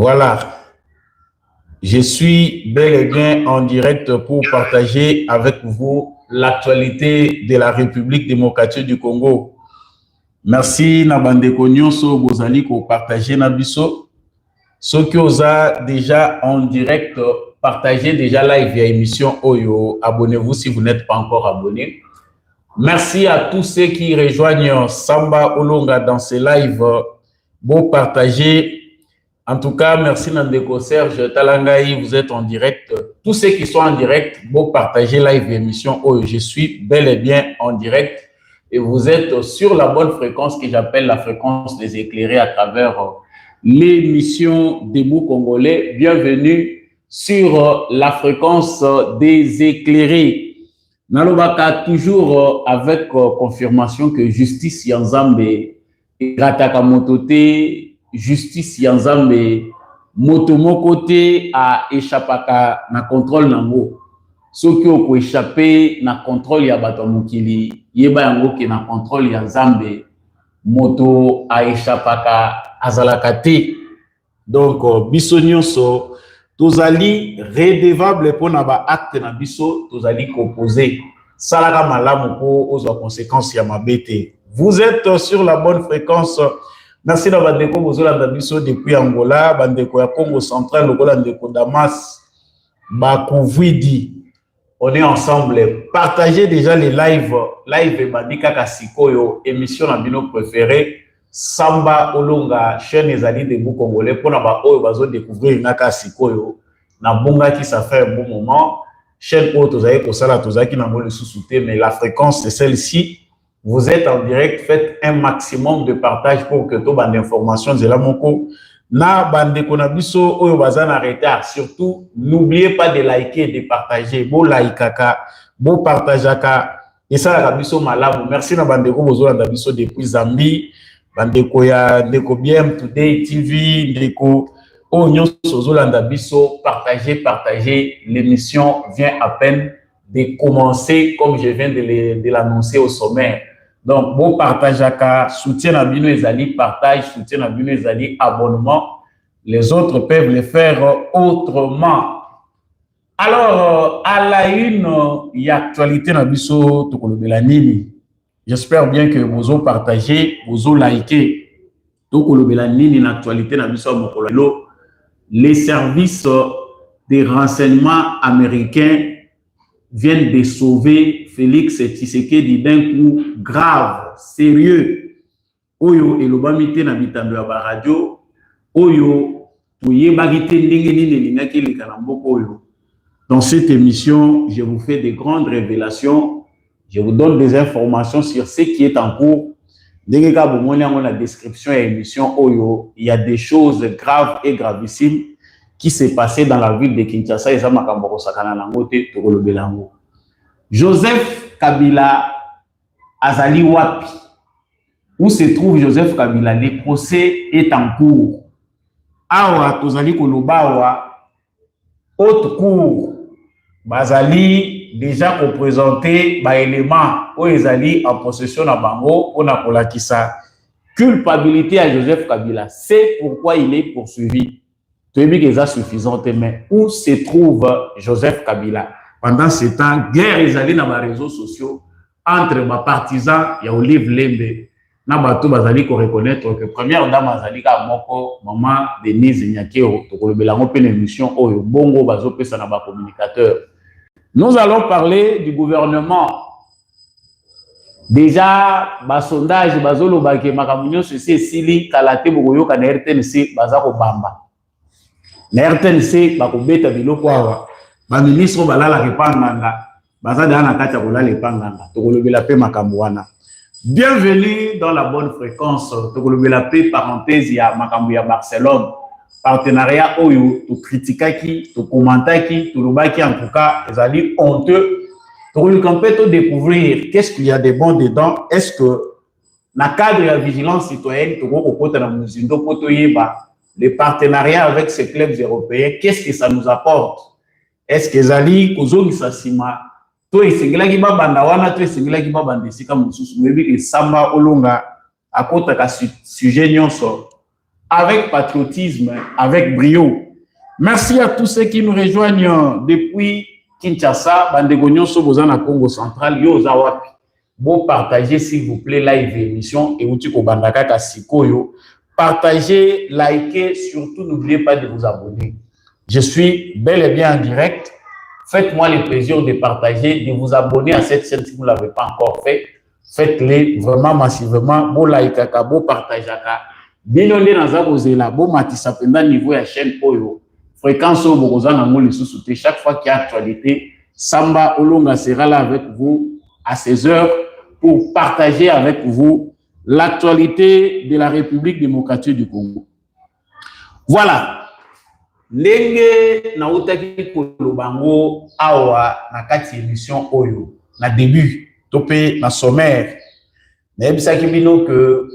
Voilà, je suis bel et bien en direct pour partager avec vous l'actualité de la République démocratique du Congo. Merci Nabandeko Nyonso Bozali pour partager Nabiso. Ceux qui osent déjà en direct, partagez déjà live via émission Oyo. Abonnez-vous si vous n'êtes pas encore abonné. Merci à tous ceux qui rejoignent Samba Olonga dans ce live. Bon partager. En tout cas, merci Nandeko Serge Talangaï, vous êtes en direct. Tous ceux qui sont en direct, bon partager live émission. Oh, je suis bel et bien en direct et vous êtes sur la bonne fréquence que j'appelle la fréquence des éclairés à travers l'émission Debout Congolais. Bienvenue sur la fréquence des éclairés. Nalobaka toujours avec confirmation que justice Yanzambe Rataka Motote. Justice Yanzambe motomo côté a échappaka na contrôle nango soki oko échapper na contrôle ya bato mokili yeba yango ke na contrôle ya Nzambe moto a échappaka azalaka te. Donc biso nyonso tozali redevable pona ba acte na biso tozali composé salaka malamu ko ozwa conséquence ya mabete. Vous êtes sur la bonne fréquence. Merci à Bandeko Bozola Dabiso depuis Angola, Bandeko ya Congo central, Logola Ndeko Damas, Bakouvidi. On est ensemble. Partagez déjà les lives. Live Bandika Kasikoyo, émission Nabino préférée. Samba Olonga, chaîne Ezali Debout Congolais. Pour la Oyo Bazo découvrir Naka Sikoyo. Nabonga qui ça fait un bon moment. Chaîne Oyo Tozaï Kosala Tozaki Namo le sous-souté, mais la fréquence c'est celle-ci. Vous êtes en direct, faites un maximum de partage pour que tout bande d'informations de la moko na bande konabiso oyo bazana en retard. Surtout, n'oubliez pas de liker, de partager. Bo likaka, bo partageaka. Et ça la biso malamu. Merci na bande ko bozola dabiso depuis Zambie, bande ko ya ndeko BM Today TV, ndeko onyo sozola dabiso partagez. L'émission vient à peine de commencer comme je viens de l'annoncer au sommaire. Donc, bon partage à soutien à Bino Ezali, partage, soutien à Bino Ezali, abonnement. Les autres peuvent le faire autrement. Alors, à la une, il y a actualité dans Biso Tokolobelanini. J'espère bien que vous avez partagé, vous avez liké Tokolobelanini, l'actualité dans Biso Mokololo. Les services des renseignements américains viennent de sauver Félix Tshisekedi d'un coup grave, sérieux. Oyo elobamite na bitando ya ba radio, oyo toyebagite ndenge nini lingaki lekana mboko oyo. Dans cette émission, je vous fais des grandes révélations, je vous donne des informations sur ce qui est en cours. Ndenge ka bomoni yango la description et émission oyo, il y a des choses graves et gravissimes qui s'est passé dans la ville de Kinshasa et ça makambo sakana nangote tokolobelango. Joseph Kabila azali wapi? Où se trouve Joseph Kabila? Le procès est en cours. Awa tozali kolobawa haute cour bazali déjà représenté ba élément o ezali en possession na bango on a kolakisa culpabilité à Joseph Kabila. C'est pourquoi il est poursuivi. C'est suffisant, mais où se trouve Joseph Kabila? Pendant ce temps, guerre est allée dans les réseaux sociaux entre les partisans et Olive Lembe. Nabato bazali ko reconnaître que première dame azali ka moko maman Denise Nyakero to kolobelango pe émission oyo bongo bazo pesa na ba communicateur. Nous allons parler du gouvernement. Déjà ba sondage bazolo ba ke makamunyo c'est sili kalate bogoyo ka na RTNC bazako bamba. Na RTNC bakobeta biloko awa ba ministre balala kepanganga bazada na kati ya kolala epanganga tokolobela pe makambo wana. Bienvenue dans la bonne fréquence tokolobela pe parenthèse ya makambo ya Barcelone partenariat oyo to critiquaki to commentaki to lobaki en tout cas ezali honteux to découvrir qu'est-ce qu'il y a de bon dedans. Est-ce que na cadre de vigilance citoyenne to kokota na muzindo poto yeba les partenariats avec ces clubs européens, qu'est-ce que ça nous apporte? Est-ce que Zali, Kozongi Sassima, toi, il s'est glagi Bandawana, toi, il s'est glagi Bandesika Moussous, mais Samba Olonga, à côté de sujet nyonso, avec patriotisme, avec brio. Merci à tous ceux qui nous rejoignent depuis Kinshasa, Bandegonion Sobozana Congo Central, Yo Zawapi. Bon, partagez s'il vous plaît live émission et Outiko Bandaka Kasikoyo. Partagez, likez, surtout n'oubliez pas de vous abonner. Je suis bel et bien en direct. Faites-moi le plaisir de partager, de vous abonner à cette chaîne si vous ne l'avez pas encore fait. Faites-le vraiment massivement. Bon like, bon partage. Binonde Nazabozela, bon matissa pendant niveau de la chaîne Oyo. Fréquence au Bogozan Nango les sous-soutés. Chaque fois qu'il y a actualité, Samba Olonga sera là avec vous à 16h pour partager avec vous l'actualité de la République démocratique du Congo. Voilà. Lenge na utaki kolobango awa na kati émission Oyo. Na début, topé na sommaire. Na ebisaki bino que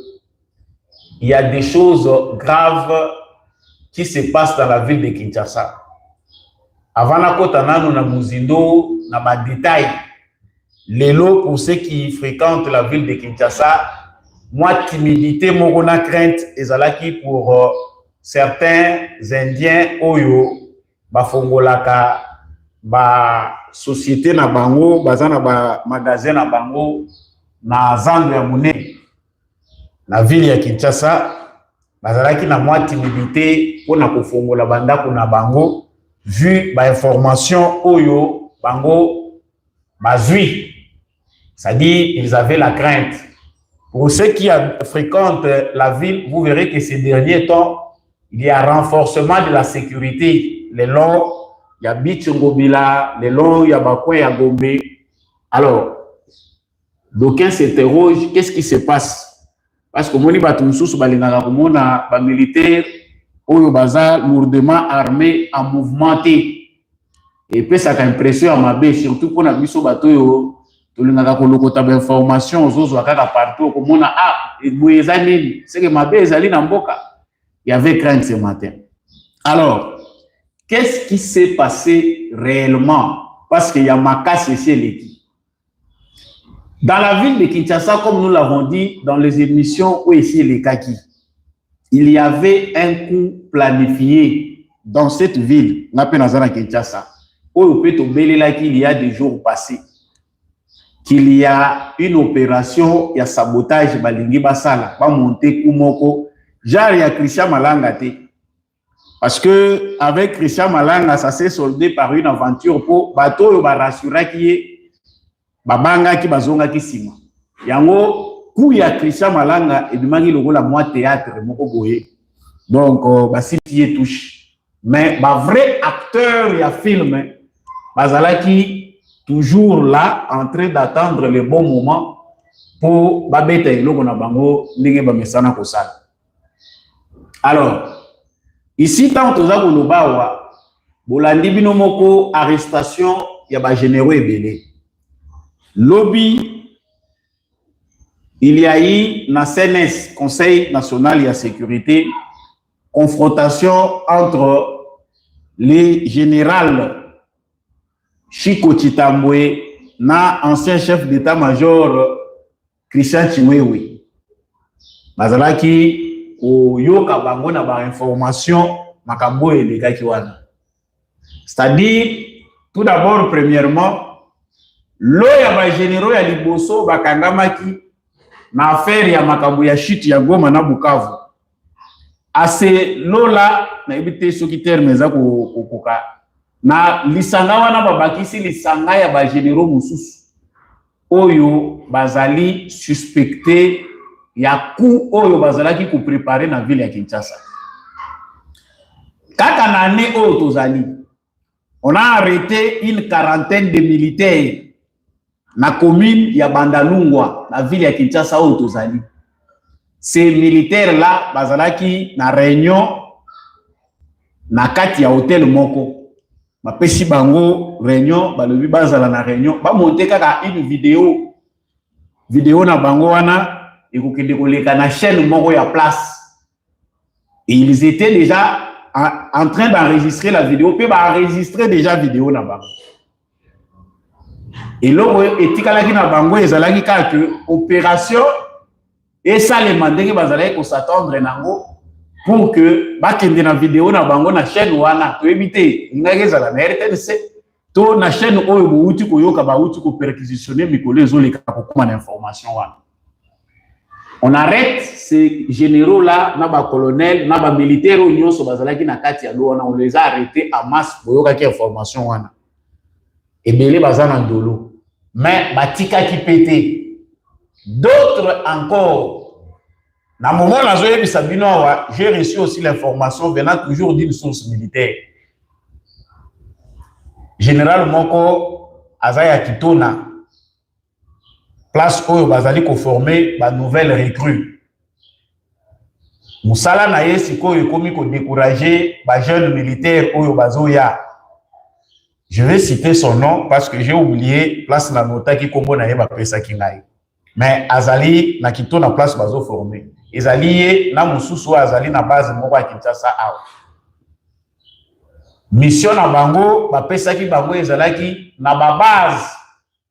il y a des choses graves qui se passent dans la ville de Kinshasa. Avant la côte, na Muzindo, na ma détail. Lélo, pour ceux qui fréquentent la ville de Kinshasa, moi, timidité, morona crainte, et zalaki pour certains Indiens, Oyo, Bafongolaka, ba société na bango, bazana ba magasin na bango, na Zando ya Mune, la ville de Kinshasa, bazalaki na moi timidité, pour na kofongola bandako na bango, vu ba information Oyo, bango, bazui. C'est-à-dire, ils avaient la crainte. Pour ceux qui fréquentent la ville, vous verrez que ces derniers temps, il y a un renforcement de la sécurité. Les longs, il y a Bichungobila, les longs, il y a Bakwe, il y a Gombe. Alors, d'aucuns s'interrogent, qu'est-ce qui se passe? Parce que Moni Batumsous, Balinagakumona, militaire, Oyo Baza, lourdement armé, en mouvementé. Et puis, ça a impression à ma baie, surtout pour la mission Batoyo. Tout le monde a colloqué information aux autres partout comme on a c'est que ma belle Zali Namboka. Il y avait crainte ce matin. Alors, qu'est-ce qui s'est passé réellement? Parce qu'il y a Makas ici l'équipe. Dans la ville de Kinshasa, comme nous l'avons dit dans les émissions où ici les Kaki, il y avait un coup planifié dans cette ville, Napenazana Kinshasa, où il y a des jours passés. Qu'il y a une opération, il y a sabotage, balingi basala, pas monter kumoko, genre il y a Christian Malanga. Parce que avec Christian Malanga, ça s'est soldé par une aventure pour bateau ba rassurer qui babanga ki bazonga ki sima. Yango ku ya Christian Malanga et bimangi logo la moi théâtre moko boye. Donc basi qui touche. Mais ba vrai acteur il y a film bazala qui toujours là, en train d'attendre le bon moment pour babeta eloko na bango ndenge ba mesana kosala. Alors, ici tant toza kolobawa bolandi bino moko arrestation ya ba généraux ebele. Lobby il y a eu na CNS, Conseil national de sécurité, confrontation entre les généraux Chiko Chitambwe na ancien chef d'état-major Christian Chiwewe. Bazalaki o yoka bango na ba information makambo elekaki wana. C'est-à-dire tout d'abord premièrement lo ya ba généraux ya liboso bakangamaki na affaire ya makambo ya chute ya Goma na Bukavu. Ase lola na ebite soki terme za kokoka na lisanga wana babakisi lisanga ya ba généraux mususu oyo bazali suspecté ya coup oyo bazalaki ko préparer na ville ya Kinshasa. Kaka na année oyo tozali, on a arrêté une quarantaine de militaires na commune ya Bandalungwa na ville ya Kinshasa oyo tozali. Ces militaires là bazalaki na réunion na kati ya hôtel moko. Ma pesi bango réunion balobi bazala na réunion ba monter kaka une vidéo na bango wana ekokende koleka na chaîne moko ya place et ils étaient déjà en train d'enregistrer la vidéo puis ba enregistrer déjà vidéo na bango et logo etikalaki na bango ezalaki kaka opération et ça les mandé que bazala ko s'attendre nango pour que bakende na vidéo na bango na chaîne wana to éviter ngakeza la RTNC to na chaîne oyo bouti koyoka ba uti ko perquisitionner mikolo ezoleka ko kuma na information wana. On arrête ces généraux là na ba colonel na ba militaire nyonso bazalaki na kati ya lona, on les a arrêtés en masse boyoka ki information wana. Ebele bazana ndolo mais batika ki pété. D'autres encore. Dans le moment où j'ai reçu aussi l'information venant toujours d'une source militaire. Général Moko Azaya Kitona, place où bazali ko former ba nouvelle recrue. Musala na ye siko ekomi ko décourager ba jeunes militaires oyo bazoya. Je vais citer son nom parce que j'ai oublié place na nota ki kombo na ye ba pesa kingai. Mais Azali na Kitona place bazo former. Ezali na mususu azali na base moko ya Kinshasa awa. Mission na bango bapesaki bango ezalaki na ba base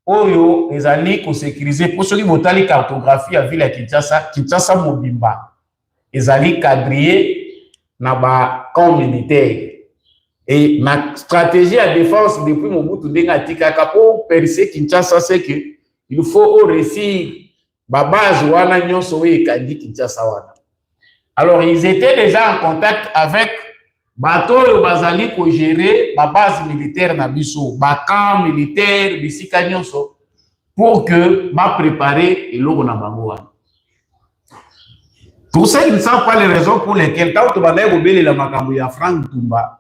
oyo ezali ko sécuriser pour ceux qui botali cartographie ya ville ya Kinshasa, Kinshasa mobimba. Ezali quadrillé na ba camp militaire. Et ma stratégie de défense depuis Mobutu ndenga tikaka pour percer Kinshasa c'est que il faut réussir ba base wana nyonso we kandi Kinshasa wana. Alors ils étaient déjà en contact avec bateau bazali ko gérer ba base militaire na biso, ba camp militaire bisika nyonso pour que ba préparer eloko na bango wana. Pour ça ils ne savent pas les raisons pour lesquelles quand on va beler la makambo ya Frank Tumba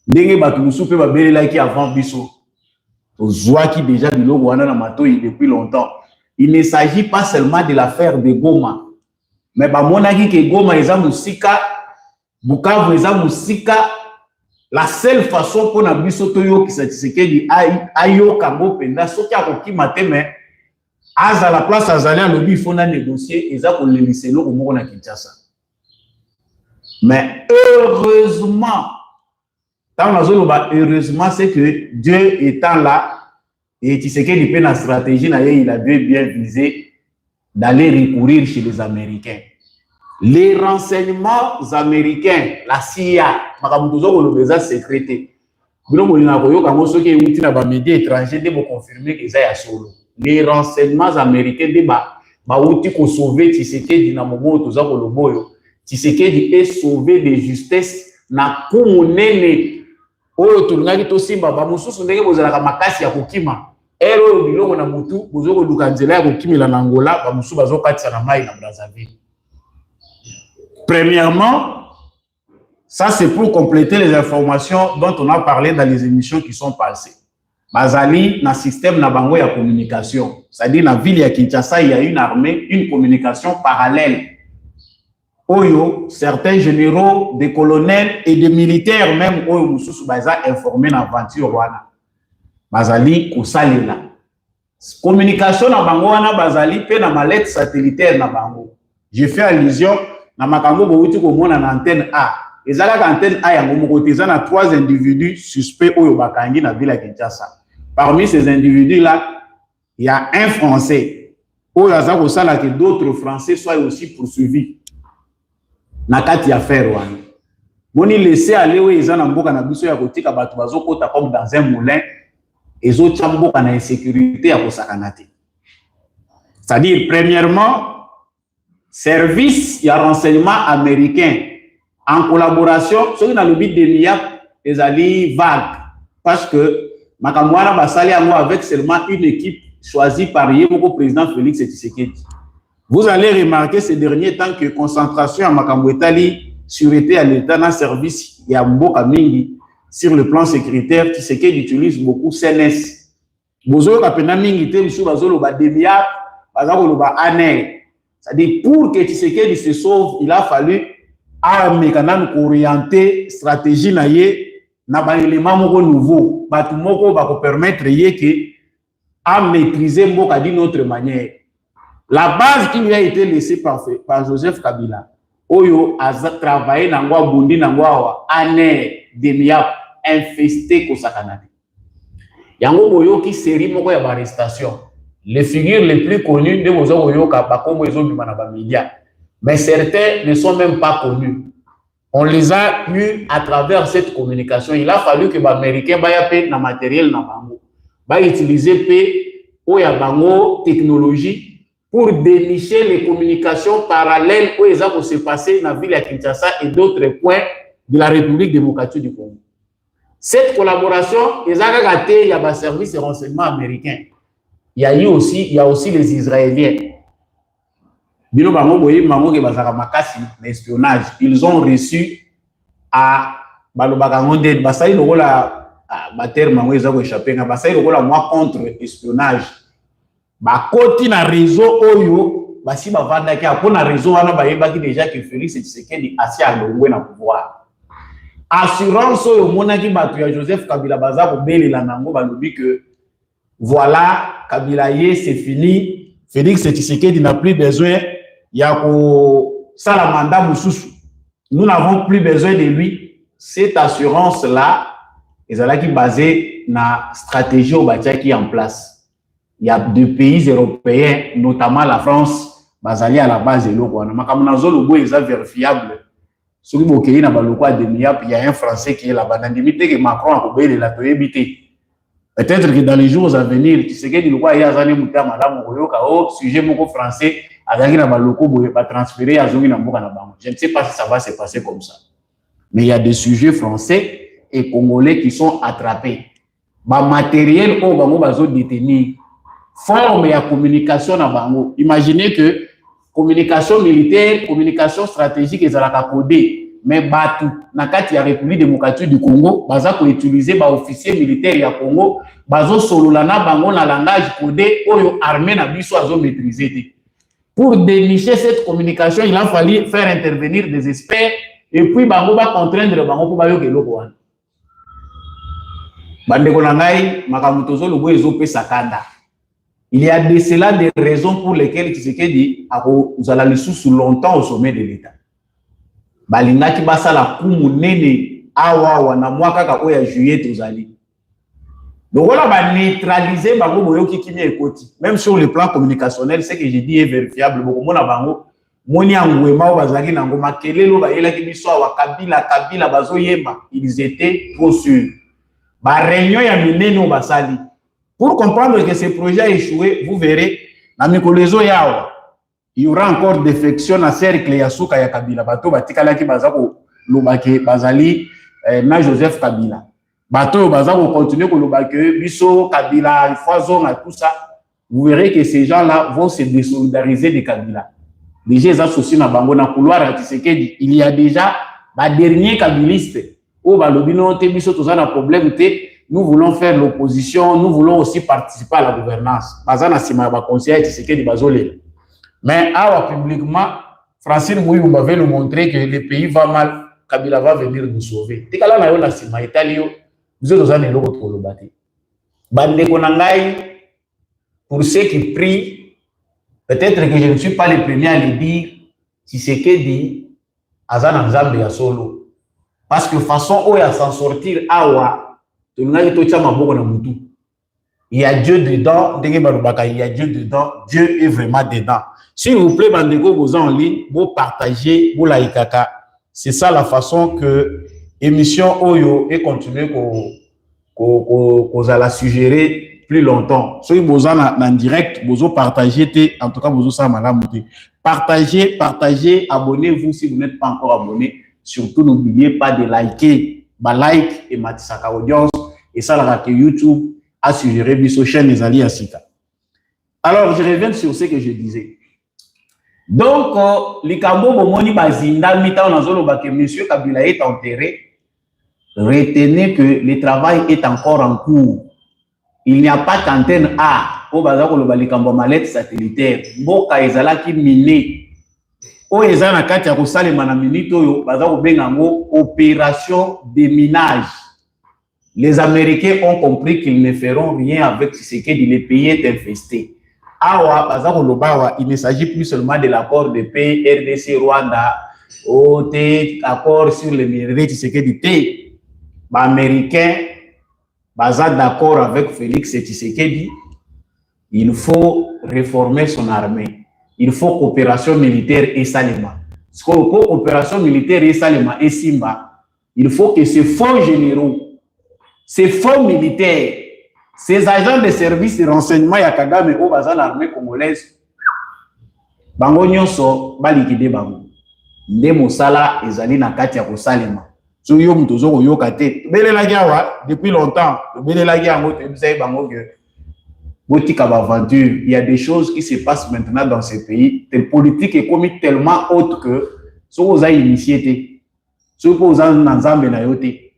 ndenge batu musupe ba belela ki avant biso ozwaki déjà biloko wana na matoi depuis longtemps. Il ne s'agit pas seulement de l'affaire de Goma. Mais bamonaki ke Goma eza musika, Bukavu eza musika, la seule façon pour na biso toyo ki Tshisekedi ayo kango penda soki akokima te mais aza la place azali alobi faut na négocier eza ko leliselo ko moko na Kinshasa. Mais heureusement, heureusement c'est que Dieu étant là. Et Tshisekedi peut la stratégie, il a bien visé d'aller recourir chez les Américains. Les renseignements américains, la CIA, les sécrétés, les renseignements américains, sauver Tshisekedi na moment Tshisekedi est sauvé de justesse na kumunene. Oyo tulingaki to simba ba mususu ndenge bozalaka makasi ya kokima. Ero biloko na mutu bozoko luka nzela ya kokimela na Angola ba mususu bazokatisa na mai na Brazzaville. Premièrement, ça c'est pour compléter les informations dont on a parlé dans les émissions qui sont passées. Bazali na système na bango ya communication. C'est-à-dire na ville ya Kinshasa, il y a une armée, une communication parallèle. Oyo, certains généraux, des colonels et des militaires même oyo mususu baza informé na aventure wana. Bazali kosalela. Communication na bango wana bazali pe na mallette satellitaire na bango. J'ai fait allusion na makambo bouti ko mona na antenne A. Ezalaka antenne A yango mokoteza na 3 individus suspects oyo bakangi na ville ya Kinshasa. Parmi ces individus là, il y a un Français. Oyo aza kosala que d'autres Français soient aussi poursuivis. Nakati affaire wana. Moni laisser aller où ils en mboka na biso ya kotika batu bazokota comme dans un moulin ezo chamboka na insécurité ya kosakana te. C'est-à-dire premièrement service ya renseignement américain en collaboration sur dans le but de l'IA les alliés vagues parce que makamwana basali yango avec seulement une équipe choisie par le président Félix Tshisekedi. Vous allez remarquer ces derniers temps que concentration à Makambo Etali sûreté à l'État dans service et à Mboka Mingi sur le plan sécuritaire, Tshisekedi utilise beaucoup CNS. Bozo kapena mingi te biso bazolo ba demia bazalo ba aner. C'est-à-dire pour que Tshisekedi se sauve, il a fallu un mécanisme orienté stratégie na ye na ba élément moko nouveau, ba tout moko ba ko permettre ye que à maîtriser Mboka d'une autre manière. La base qui lui a été laissée par Joseph Kabila, Oyo a travaillé dans le Bundi, dans le année demi-ap infesté Kosakanade. Yango Boyo qui série moko ya arrestation. Les figures les plus connues de Mozo Boyo Kabakombo et Zobi Manaba Media. Mais certains ne sont même pas connus. On les a eus à travers cette communication. Il a fallu que les Américains aient un matériel utiliser la technologie pour dénicher les communications parallèles où ils ont se passer dans la ville de Kinshasa et d'autres points de la République démocratique du Congo. Cette collaboration, il y a un service de renseignement américain. Il y a aussi les Israéliens. L'espionnage. Ils ont reçu à Balobagangonde, Basai le rôle à Bater Mangoueza échappé, Basai le rôle à moi contre espionnage. Bakoti na réseau Oyo, Basi Bavanda qui a pour na réseau, on a déjà que Félix Tshisekedi assis à l'oué na pouvoir. Assurance Oyo, Monaki Batuya Joseph Kabila Baza pour Bélé Lanango, Balobi que voilà, Kabila c'est fini, Félix Tshisekedi n'a plus besoin. Il y a un mandat Moussoussou. Nous n'avons plus besoin de lui. Cette assurance-là, elle est basée sur la stratégie qui est en place. Il y a deux pays européens, notamment la France, basée à la base de l'eau. Il est vérifiable. Il y a un Français qui est là-bas. Macron a coupé la éviter. Peut-être que dans les jours à venir, tu sais que le roi a sujet français. Je ne sais pas si ça va se passer comme ça. Mais il y a des sujets français et congolais qui sont attrapés. Le matériel au bango bazo détenir forme et communication à bango. Imaginez que communication militaire, communication stratégique et à codé. Mais batu nakati ya République démocratique du Congo, baza ko utiliser ba officier militaire ya Congo, bazo sololana bango na langage codé oyo armée na biso azo maîtriser. Pour dénicher cette communication, il a fallu faire intervenir des experts et puis bango va contraindre bango pour bayo keloko wana. Bandeko na ngai makamutozo lobo ezope sakanda. Il y a de cela des raisons pour lesquelles Tshisekedi vous allez sous longtemps au sommet de l'État. Balingaki basala kumu nene awa na mwaka ka oya juillet tozali. Donc voilà, va neutraliser bango boyoki kimia ekoti. Même sur le plan communicationnel, ce que j'ai dit est vérifiable. Beaucoup mona bango moni angwema bazaki na ngoma kelelo ba yelaki biso wa kabila bazo yemba. Ils étaient trop sûrs. Ba réunion ya mineno basali. Pour comprendre que ce projet a échoué, vous verrez na mikolezo yao. Il y aura encore défection à cercle ya suka ya Kabila bato batikalaki bazako lobake bazali na Joseph Kabila. Bato bazako continuer ko lobake biso Kabila foison à tout ça. Vous verrez que ces gens-là vont se désolidariser de Kabila. Déjà ils associent na bango na couloir à Tshisekedi. Il y a déjà ba dernier kabiliste au balobino te biso tous na problème te. Nous voulons faire l'opposition, nous voulons aussi participer à la gouvernance. Bazana sima ba conseiller Tshisekedi bazolé. Mais publiquement, Francine Mouyoum avait nous montrer que le pays va mal, Kabila va venir nous sauver. Tikala na yo na sima Italio, nous autres en eloko to lobate. Bande konangai, pour ceux qui prient, peut-être que je ne suis pas le premier à le dire, Tshisekedi azana nzambe ya solo. Parce que façon où ya s'en sortir awa, to ngai to chama boko na mutu. Il y a Dieu dedans, il y a Dieu dedans, Dieu est vraiment dedans. S'il vous plaît, bandeko, vous en ligne, vous partagez, vous likez. C'est ça la façon que l'émission Oyo est continuée qu'on a la suggérer plus longtemps. Si vous en direct, vous partagez, en tout cas, vous ça madame. Partagez, abonnez-vous si vous n'êtes pas encore abonné. Surtout, n'oubliez pas de liker, like et matisaka audience. Et ça, la que YouTube a suggéré biso chaîne les alliés à Sika. Alors, je reviens sur ce que je disais. Donc, les Kambo Bomoni Bazinda, que M. Kabila est enterré. Retenez que le travail est encore en cours. Il n'y a pas qu'antenne A au Bazako le Kambo Malette satellitaire. Boka Ezala qui miné. O Ezana Katia Rosale Manaminito, Bazako Bengango, opération de minage. Les Américains ont compris qu'ils ne feront rien avec ce que le pays est infesté. Il ne s'agit plus seulement de l'accord de paix RDC Rwanda, accord sur les minerais, ce que dit les Américains, d'accord avec Félix Tshisekedi, il faut réformer son armée. Il faut coopération militaire et salement. Pour opération militaire et Salema et Simba, il faut que ces faux généraux, ces faux militaires, ces agents de service de renseignement ya Kagame au bazar l'armée congolaise, bango nyonso ba liquider bango. Nde mosala ezali na kati ya kosalema. So yo mutozo ko yoka te. Belela giawa depuis longtemps. Belela giango te bisaye bango que botika ba aventure. Il y a des choses qui se passent maintenant dans ce pays. La politique est comme tellement haute que so vous avez initié te. So vous avez nzambe na yote.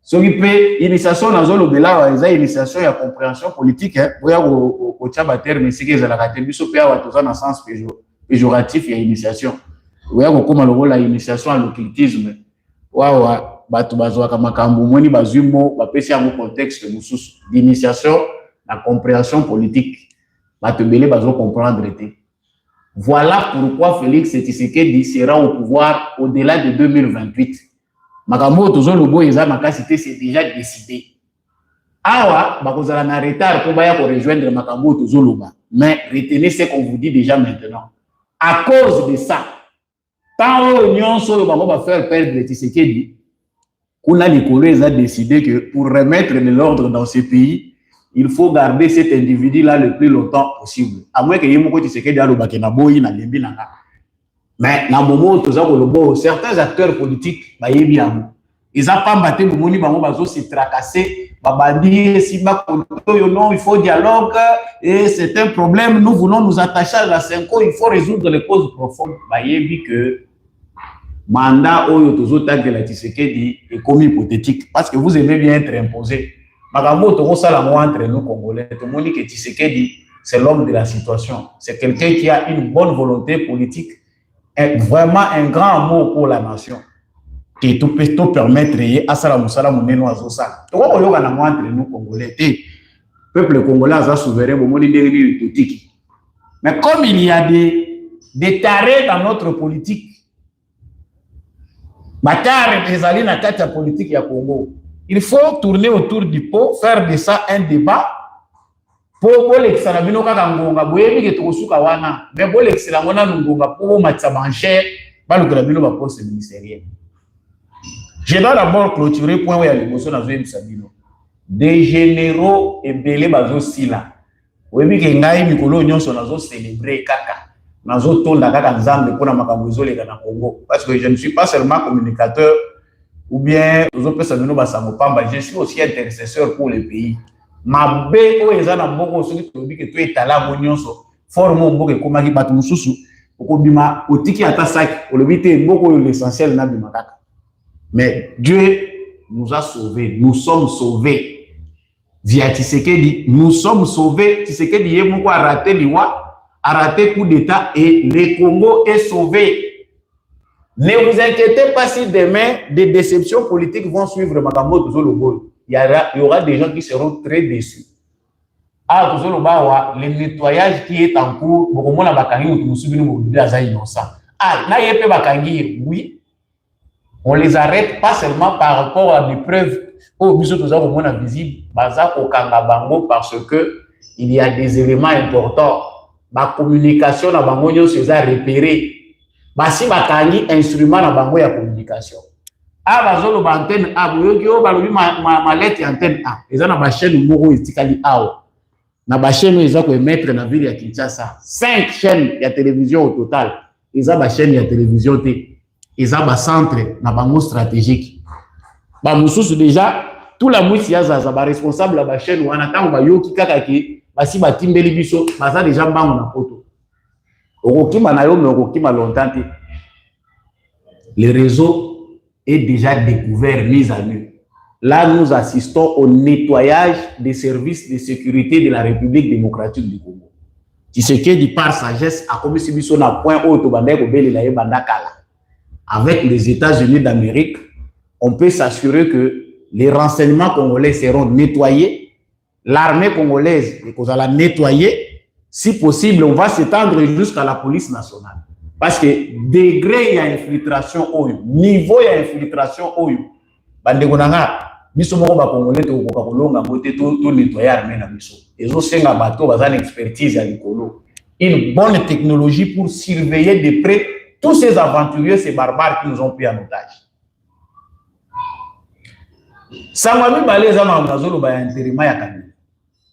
So qui peut initiation na zolo bela wa initiation ya compréhension politique hein. Boya ko tchaba terme c'est que za la kate biso pe wa toza na sens péjoratif ya initiation. Boya ko koma lokola initiation à l'occultisme. Wawa batu bazwa kama kambu mweni bazumo bapesi yango contexte mususu d'initiation la compréhension politique batu belé bazo comprendre te. Voilà pourquoi Félix Tshisekedi sera au pouvoir au-delà de 2028. Makambo tozo lobo eza makasité c'est déjà décidé. Awa bakozala na retard pour baya ko rejoindre makambo tozo loba. Mais retenez ce qu'on vous dit déjà maintenant. À cause de ça, tant l'Union sur va faire perdre Tshisekedi, qu'on a décidé que pour remettre de l'ordre dans ce pays, il faut garder cet individu-là le plus longtemps possible. À moins que Yemoko Tshisekedi a le bakena-boyi na lembi nanga. Mais dans le moment où certains acteurs politiques, ils n'ont pas battu le monde, ils ont se tracasser, non, il faut dialogue, et c'est un problème, nous voulons nous attacher à la 5 ans, il faut résoudre les causes profondes. Ils dit que mandat de la Tshisekedi est comme hypothétique, parce que vous aimez bien être imposé. Entre nous Congolais, tout le monde dit que Tshisekedi, c'est l'homme de la situation, c'est quelqu'un qui a une bonne volonté politique, vraiment un grand amour pour la nation. Qui tout peut tout permettre à Salam Salam Neno Azosa. Tout le monde entre nous Congolais. Le peuple congolais a souverain au monde de Tiki. Mais comme il y a des tarés dans notre politique, il faut tourner autour du pot, faire de ça un débat. Pour l'excellent Kangonga, boyebi que tu suka wana, mais pour l'excellent wana ngonga pour matsa bancher, ba le grabino va poste ministériel. Je dois d'abord clôturer point où il y a l'émotion dans Zoé Sabino. Des généraux et belé bazo sila. Boyebi que ngai mikolo nyonso nazo célébrer kaka. Nazo tonda kaka nzambe pour na makambo zole na Congo parce que je ne suis pas seulement communicateur ou bien ozo pesa bino basango pamba, je suis aussi intercesseur pour le pays. Ma bé o ezana mboko soki tobi que tu es tala nyonso forme mboko komaki batu mususu okobima otiki ata sac olobite mboko l'essentiel na bimakaka. Mais Dieu nous a sauvés, nous sommes sauvés via Tshisekedi, nous sommes sauvés. Tshisekedi yemoko a raté liwa, a raté coup d'état et le Congo est sauvé. Ne vous inquiétez pas si demain des déceptions politiques vont suivre Makambo Tozolobo. Il y aura des gens qui seront très déçus. Ah, le nettoyage qui est en cours, oui, on les arrête pas seulement par rapport à des preuves visibles, parce que il y a des éléments importants. La communication na bango c'est à repérer. Si bakangi instrument na bango ya communication. Ah, bazolo ba antenne A, boyoki balobi ma lettre antenne A. Eza na ba chaîne moko etikali awo. Na ba chaîne eza ko émettre na ville ya Kinshasa. 5 chaînes ya télévision au total. Eza ba chaîne ya télévision te. Eza ba centre na bango stratégique. Ba mususu déjà tout la mwisi ya zaza ba responsable la ba chaîne wana tango ba yoki kaka ki basi ba timbeli biso baza déjà mbango na poto. Okokima na yo mais okokima longtemps te. Le réseau est déjà découvert, mis à nu. Là, nous assistons au nettoyage des services de sécurité de la République démocratique du Congo. Tshisekedi, par sagesse, a commis ce point avec les États-Unis d'Amérique. On peut s'assurer que les renseignements congolais seront nettoyés, l'armée congolaise la nettoyer. Si possible, on va s'étendre jusqu'à la police nationale. Parce que degré il y a infiltration niveau il y a infiltration bandegonanga biso moko ba congolais to ko kolonga bote to nettoyer armée na biso ezo senga bato bazana expertise ya likolo, une bonne technologie pour surveiller de près tous ces aventuriers, ces barbares qui nous ont pris en otage. Samami Baleza Mamazolo ba intérim ya Kabila.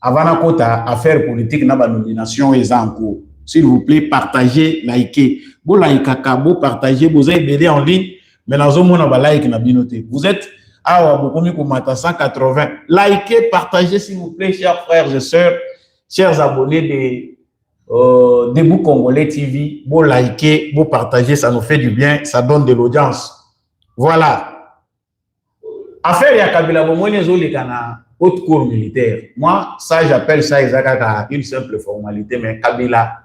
Avant la kota affaire politique na ba nomination et en cours. S'il vous plaît, partagez, likez. Vous likez kabo, partagez, vous avez BD en ligne, mais dans un monde ba like na binoté. Vous êtes à Bokomi Komata 180. Likez, partagez s'il vous plaît, chers frères et sœurs, chers abonnés de Debout Congolais TV. Vous likez, vous partagez, ça nous fait du bien, ça donne de l'audience. Voilà. Affaire ya Kabila Bomone Zoli kana haute cour militaire. Moi, ça j'appelle ça une simple formalité, mais Kabila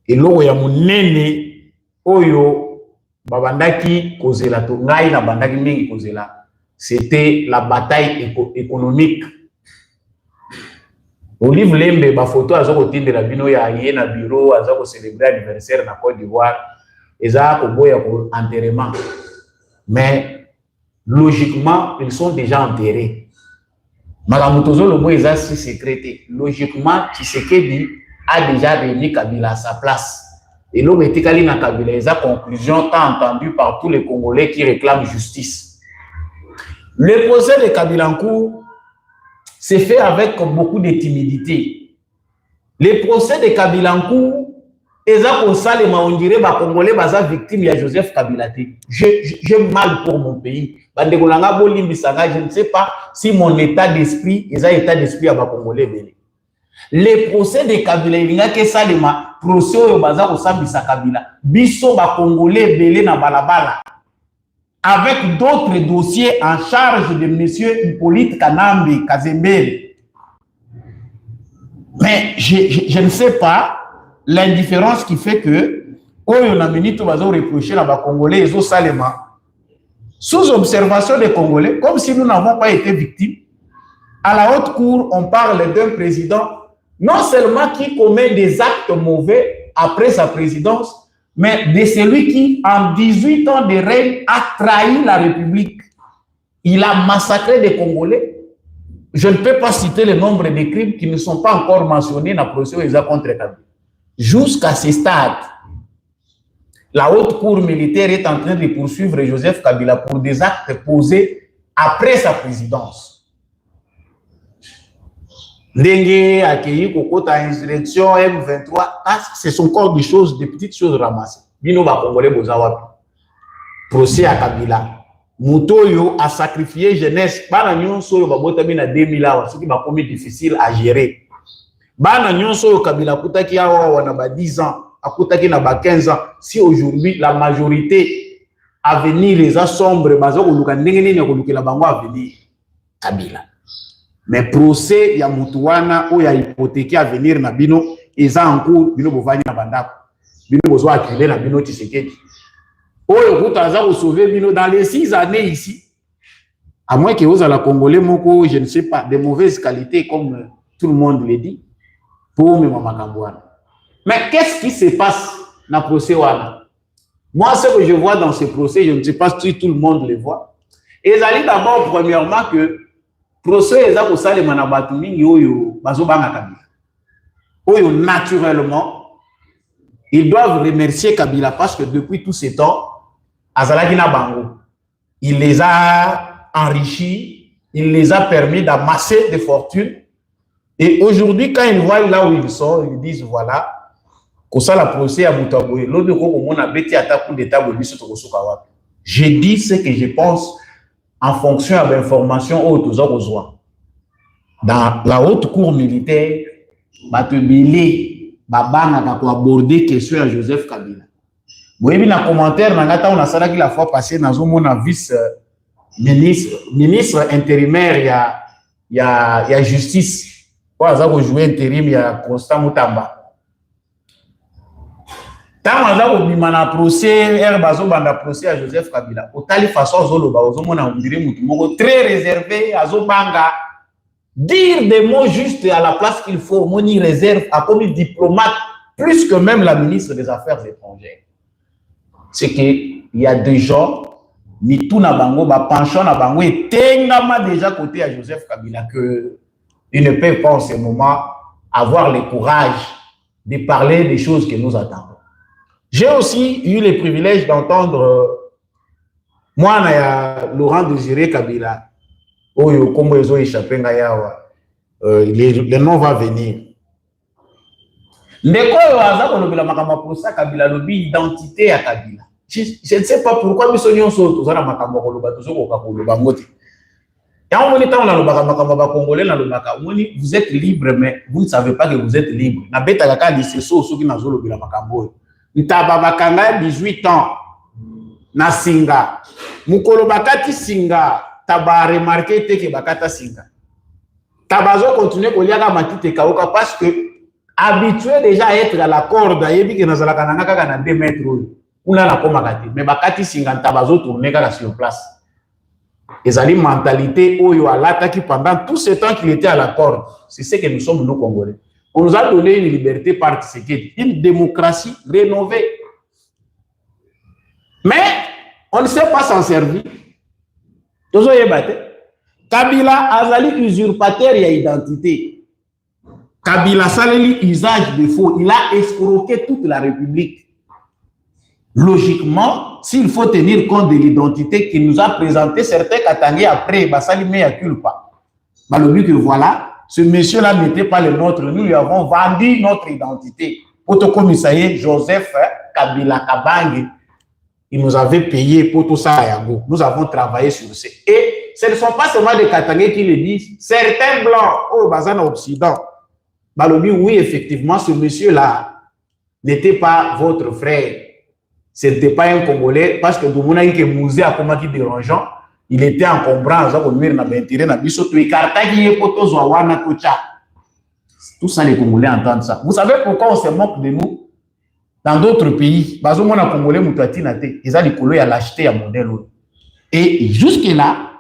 et l'eau ya munene oyo babandaki kozela to ngai na bandaki mingi kozela. C'était la bataille économique. Olive Lembe ba photo azoko tindela bino ya yena bureau azoko célébrer anniversaire na Côte d'Ivoire eza ko boya ko enterrement. Mais logiquement, ils sont déjà enterrés. Magamutozo le mot est si sécrété. Logiquement, Tshisekedi a déjà réuni Kabila à sa place. Et l'homme était calé dans Kabila. Et sa conclusion tant entendue par tous les Congolais qui réclament justice. Le procès de Kabila en cours s'est fait avec beaucoup de timidité. Le procès de Kabila en cours, on dirait que les Congolais sont victimes de Joseph Kabila. J'ai mal pour mon pays. Je ne sais pas si mon état d'esprit est un état d'esprit à Congolais. Les procès de Kabila, il y a que ça, les procès de Kabila. Biso ba Congolais belé na balabala. Avec d'autres dossiers en charge de M. Hippolyte Kanambe Kazembele. Mais je ne sais pas l'indifférence qui fait que on a minute va reprocher la Congolais et Salema sous observation des Congolais, comme si nous n'avons pas été victimes. À la haute cour, on parle d'un président non seulement qui commet des actes mauvais après sa présidence, mais de celui qui, en 18 ans de règne, a trahi la République. Il a massacré des Congolais. Je ne peux pas citer le nombre de crimes qui ne sont pas encore mentionnés dans le procès contre Kabila. Jusqu'à ce stade, la haute cour militaire est en train de poursuivre Joseph Kabila pour des actes posés après sa présidence. Lengue, accueilli, Kokota, insurrection, M23, ce sont encore des choses, des petites choses ramassées. Bino ba Congolais Bozawapi. Procès à Kabila. Moutoyo a sacrifié jeunesse. Bana nyonso yo babotami na 2000 ans, ce qui m'a commis difficile à gérer. Bana nyonso yo Kabila kutaki awa wana ba 10 ans, akutaki na ba 15 ans. Si aujourd'hui la majorité à venir les assombres bazo koluka ndenge nini kolukela bango à venir Kabila. Mais procès ya mutuwana o ya hypothéquer à venir na bino eza en cours bino bovanya na bandako. Bino bozo acculer na bino Tshisekedi. Oyo kutaza ko sauver bino dans les 6 années ici. À moins que vous à la Congolais moko, je ne sais pas, de mauvaise qualité comme tout le monde le dit. Pour me mamakambouana. Mais qu'est-ce qui se passe dans le procès wana? Moi, ce que je vois dans ce procès, je ne sais pas si tout le monde le voit. Et ça dit d'abord, premièrement, que le procès est pour ça, les manabatumi, oyo, bazobanga Kabila. Oyo, naturellement, ils doivent remercier Kabila parce que depuis tout ce temps, Azalagina Bango, il les a enrichis, il les a permis d'amasser des fortunes. Et aujourd'hui, quand ils voient là où ils sont, ils disent voilà, que ça la procès à Moutaboé. Je dis ce que je pense en fonction de l'information aux besoin. Dans la haute cour militaire, pour aborder question à Joseph Kabila. Vous avez vu dans le commentaire, on a la fois passée, dans un ministre intérimaire, il y a justice. Pour jouer intérim, il y a Constant Moutamba. Tant que vous avez procès, procès à Joseph Kabila. Au tali façon, on très réservé à Zobanga. Dire des mots justes à la place qu'il faut, moni réserve à comme diplomate, plus que même la ministre des Affaires étrangères. C'est qu'il y a des gens, ni tout na bango, penchant na bango, et tengama déjà côté à Joseph Kabila que il ne peut pas en ce moment avoir le courage de parler des choses que nous attendons. J'ai aussi eu le privilège d'entendre moi, Laurent Désiré Kabila, Oyo Kombo Ezo échappé Ngayawa, le nom va venir. Ndeko yo aza kolobela makambo posa Kabila lobi identité ya Kabila. Je ne sais pas pourquoi biso nyonso tozana makambo koloba tozokoka koloba ngote. Ya on moni tant na lobaka makambo ba congolais na lobaka, moni vous êtes libre mais vous ne savez pas que vous êtes libre. Na beta kaka liseso soki na zolobela makambo. Ntaba bakanga 18 ans na singa. Mukolo bakati singa taba remarqué te ke bakata singa. Tabazo continuer koliaka matite kaoka parce que habitué déjà à être à la corde, yebi ke nazalaka nanga kaka na 2 mètres ou na la koma kati mais bakati singa tabazo tourner kaka sur place. Ezali mentalité oyo alataki pendant tout ce temps qu'il était à la corde. C'est ce que nous sommes nous Congolais. On nous a donné une liberté par Tshisekedi, une démocratie rénovée. Mais on ne sait pas s'en servir. Kabila azali usurpateur ya identité. Kabila saleli usage de faux. Il a escroqué toute la République. Logiquement, s'il faut tenir compte de l'identité qu'il nous a présenté certains Katangais après, basali mea culpa. Balobi que voilà, ce monsieur-là n'était pas le nôtre. Nous lui avons vendu notre identité. Otokomisaye Joseph Kabila Kabange, il nous avait payé pour tout ça à Yango. Nous avons travaillé sur ça. Et ce ne sont pas seulement des Katangais qui le disent. Certains blancs au Bazan Occident, balobi, oui, effectivement, ce monsieur-là n'était pas votre frère. Ce n'était pas un Congolais, parce que Doumouna qui musée à comment qui dérangeant, il était encombrant, tout ça, les Congolais entendent ça. Vous savez pourquoi on se moque de nous? Dans d'autres pays, ils ont dit l'acheter à modèle. Et jusque-là,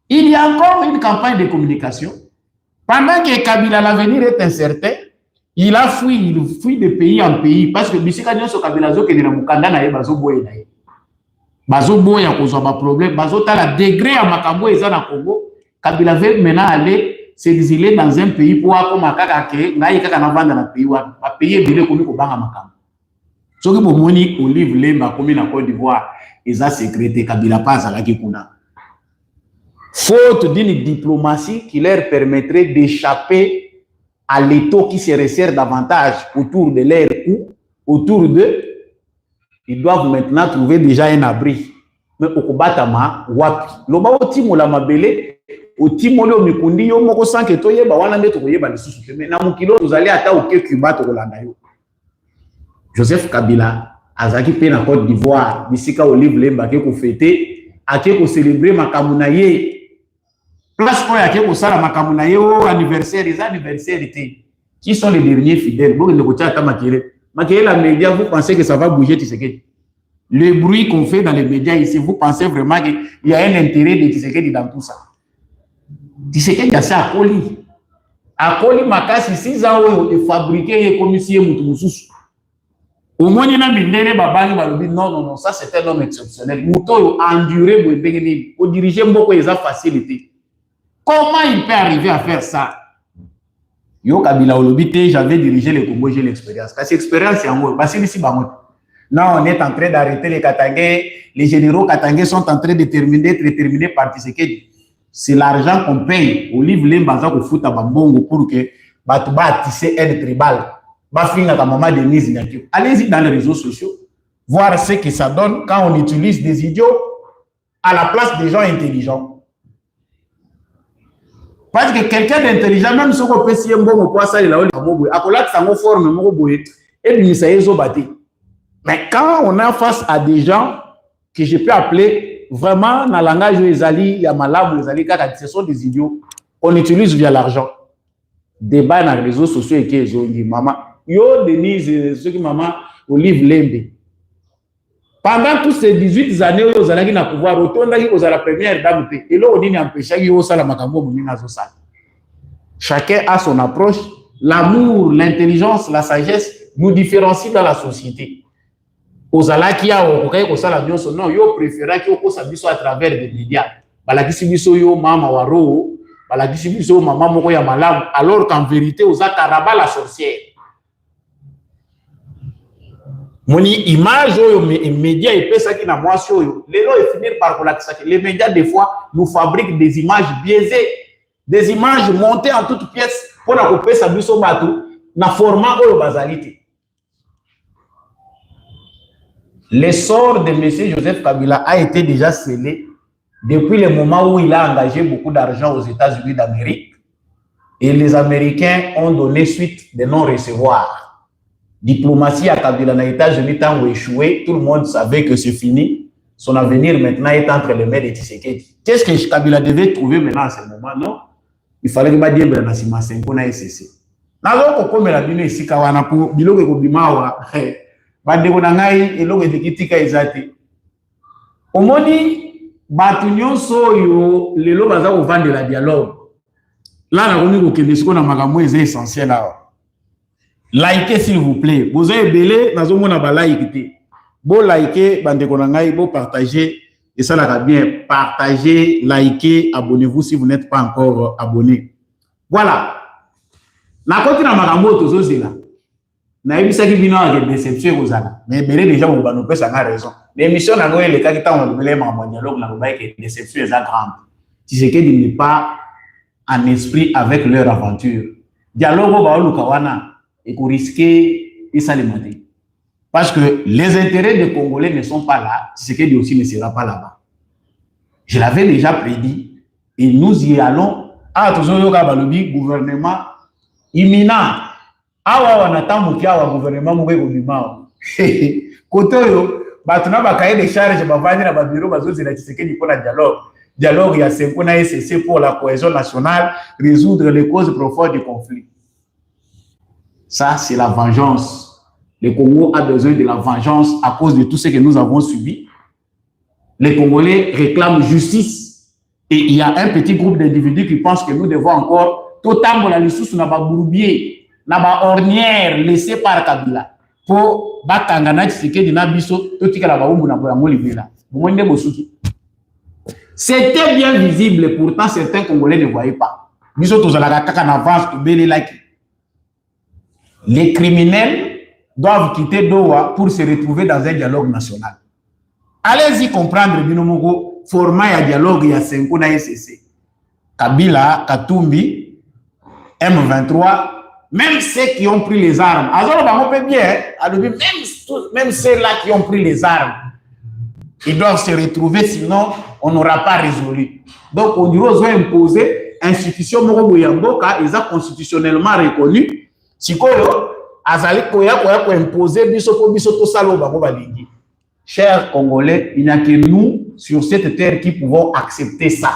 il y a encore une campagne de communication. Pendant que Kabila, l'avenir est incertain, il fuit de pays en pays parce que bisika nyonso Kabila zo ke na mukanda na ye bazo boye na ye. Bazo boye ya kozwa ba problème, bazo tala degré ya makambo eza na Congo. Kabila veut maintenant aller s'exiler dans un pays pour akoma kaka ke ngai kaka na vanda na pays wa ba pays bile komi ko banga makambo. Soki bomoni Olive Lemba komi na Côte d'Ivoire eza secrétaire Kabila pas azalaki kuna. Faute d'une diplomatie qui leur permettrait d'échapper à l'étau qui se resserre davantage autour de leur cou, autour d'eux, ils doivent maintenant trouver déjà un abri. Mais au Kobatama, wapi. Loba otimo la mabele, otimo le omikundi yo moko sanke toye ba wana ndeto koyeba lisusu te. Mais na mukilo tozali ata oke Cuba to kolanda yo. Joseph Kabila azaki pe na Côte d'Ivoire, bisika Olive Lemba ke ko fêter, ake ko célébrer makamuna ye. Place quoi yake ko sala makambo na yo anniversaire, les anniversaires étaient qui sont les derniers fidèles. Bon le côté ata Makele la média, vous pensez que ça va bouger Tshisekedi? Le bruit qu'on fait dans les médias ici, vous pensez vraiment qu'il y a un intérêt de Tshisekedi dans tout ça? Tshisekedi a ça à Koli. À Koli makasi 6 ans de fabriquer comme si mutususu. Au moins il y a mindene babangi balobi non ça c'est un homme exceptionnel. Muto enduré bo bengeni, au diriger mboko eza facilité. Comment il peut arriver à faire ça? Yo Kabila Olobite, j'avais dirigé le Congo, j'ai l'expérience. Parce que l'expérience, c'est en haut. Là, on est en train d'arrêter les Katangais. Les généraux Katangais sont en train d'être déterminés par Tshisekedi. C'est l'argent qu'on paye. Olive Lemba ko futa bambongo pour que Batouba tisse aide tribal. Bafinga ta maman Denise Nyakio. Allez-y dans les réseaux sociaux, voir ce que ça donne quand on utilise des idiots à la place des gens intelligents. Parce que quelqu'un d'intelligent, même si on peut s'y bon pour ça, il a une forme, mais quand on est face à des gens que je peux appeler vraiment dans le langage Ezali, Yamalabu, Ezali, ce sont des idiots, on utilise via l'argent. Débat dans les réseaux sociaux et qui dit maman, yo Denise, ce qui maman Olive Lembe. Pendant toutes ces 18 années, vous allez pouvoir retourner aux la première dame. Et là, on dit chacun a son approche. L'amour, l'intelligence, la sagesse nous différencient dans la société. Aux alaki a au sala nyonso non yo préféra ki o sa biso à travers des médias. Balakisi biso yo mama waro, balakisi biso mama moko ya malamu, alors qu'en vérité aux ataraba la sorcière. Moni image et médias et ça qui n'a moi sur les lois et finir par que les médias des fois nous fabriquent des images biaisées, des images montées en toutes pièces pour la couper sa biso bateau na format ou basalité. L'essor de M. Joseph Kabila a été déjà scellé depuis le moment où il a engagé beaucoup d'argent aux États-Unis d'Amérique et les Américains ont donné suite de non-recevoir. Diplomatie à Kabila dans les États-Unis tant échoué, tout le monde savait que c'est fini. Son avenir maintenant est entre les mains de Tshisekedi. Qu'est-ce que Kabila devait trouver maintenant à ce moment? Non, il fallait que Dieu ben Nasima Senko na SCC. Nalo ko komela bino isika wana pour biloko ko bimawa. Bandeko na ngai eloko ekitika ezate. Omoni batu nyonso yo lelo baza ko vendre la dialogue. Là na komi ko kende siko na makambo essentiel là. Likez s'il vous plaît. Vous avez belé, nous avons un like. Bon likez, bandeko na ngai, bon partagez. Et ça là bien. Partagez, likez, abonnez-vous si vous n'êtes pas encore abonné. Voilà. Na koti na makambo tozo zela. Na ebisa ki bino avec déception kozala. Mais belé déjà on va nous faire ça raison. L'émission na ngoye le ka ki ta on belé makambo dialogue na ba que déception est grande. Si c'est que n'est pas en esprit avec leur aventure. Dialogue ba luka wana et qu'on risquait et ça les monter. Parce que les intérêts des Congolais ne sont pas là, Tshisekedi aussi ne sera pas là-bas. Je l'avais déjà prédit et nous y allons. Ah, toujours le gouvernement imminent. Ah, on attend le gouvernement mourir. Côté batuna bakaye des charges bavani na babiro bazozi na Tshisekedi pour la dialogue. Dialogue il y a 5 ans SCC pour la cohésion nationale, résoudre les causes profondes du conflit. Ça, c'est la vengeance. Le Congo a besoin de la vengeance à cause de tout ce que nous avons subi. Les Congolais réclament justice. Et il y a un petit groupe d'individus qui pensent que nous devons encore totalement la ressource n'a pas bourbier, n'a pas ornière laissée par Kabila. Pour Bakangana Tshisekedi na biso totika la baumbu na boyango libela. Bomwende bosuki. C'était bien visible et pourtant certains Congolais ne voyaient pas. Biso tozalaka kaka na avance to bele like. Les criminels doivent quitter Doha pour se retrouver dans un dialogue national. Allez-y comprendre, Binomogo, format et dialogue, il y a 5 ans na SCC. Kabila, Katumbi, M23, même ceux qui ont pris les armes, on peut bien, même ceux-là qui ont pris les armes, ils doivent se retrouver, sinon on n'aura pas résolu. Donc on doit imposer institution Moroboyamboka, ils sont constitutionnellement reconnus. Si azali koya imposer biso to salo bango balingi. Chers Congolais, il n'y a que nous sur cette terre qui pouvons accepter ça.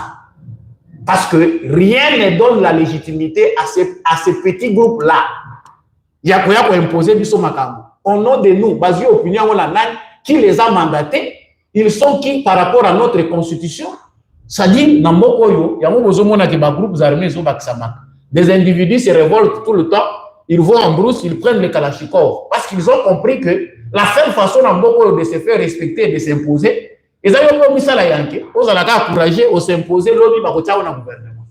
Parce que rien ne donne la légitimité à ces petits groupes-là. Il y a koya imposer biso makambo. Au nom de nous, basé opinion qui les a mandatés, ils sont qui par rapport à notre constitution? Ça dit dans Mokoyo, il y a un groupe armés des individus se révoltent tout le temps. Ils vont en brousse, ils prennent les kalachnikovs. Parce qu'ils ont compris que la seule façon de se faire respecter et de s'imposer, ils ont mis ça là, ils ont encouragé à s'imposer le gouvernement.